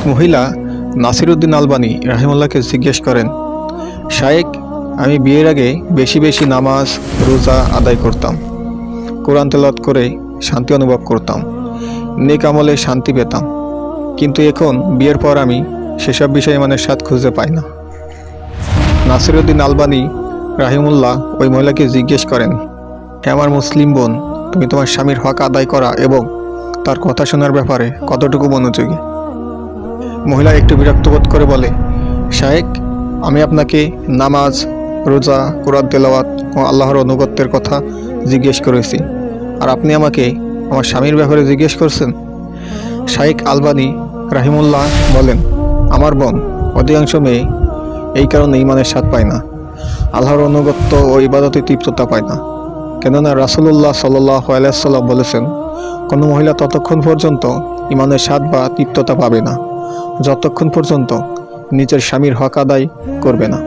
এক মহিলা নাসিরউদ্দিন আলবানী রাহিমাহুল্লাহকে জিজ্ঞেস করেন, শায়েখ, আমি বিয়ের আগে বেশি বেশি নামাজ রোজা আদায় করতাম, কোরআন তেলাওয়াত করে শান্তি অনুভব করতাম, নেক আমলে শান্তি পেতাম, কিন্তু এখন বিয়ের পর আমি সেসব বিষয়ে ইমানের স্বাদ খুঁজে পাই না। নাসিরউদ্দিন আলবানী রাহিমাহুল্লাহ ওই মহিলাকে জিজ্ঞেস করেন, আমার মুসলিম বোন, তুমি তোমার স্বামীর হক আদায় করা এবং তার কথা শোনার ব্যাপারে কতটুকু মনোযোগী? মহিলা একটু বিরক্ত বোধ করে বলে, শায়েখ, আমি আপনাকে নামাজ, রোজা, কোরআন তেলাওয়াত ও আল্লাহর অনুগত্যের কথা জিজ্ঞেস করেছি, আর আপনি আমাকে আমার স্বামীর ব্যাপারে জিজ্ঞেস করছেন। শায়েখ আলবানী রাহিমাহুল্লাহ বলেন, আমার বোন, অধিকাংশ মেয়ে এই কারণে ইমানের স্বাদ পায় না, আল্লাহর অনুগত্য ও ইবাদতে তৃপ্ততা পায় না। কেননা রাসূলুল্লাহ সাল্লাল্লাহু আলাইহি ওয়াসাল্লাম বলেছেন, কোনো মহিলা ততক্ষণ পর্যন্ত ইমানের স্বাদ বা তৃপ্ততা পাবে না যতক্ষণ পর্যন্ত নিজের স্বামীর হক আদায় করবে না।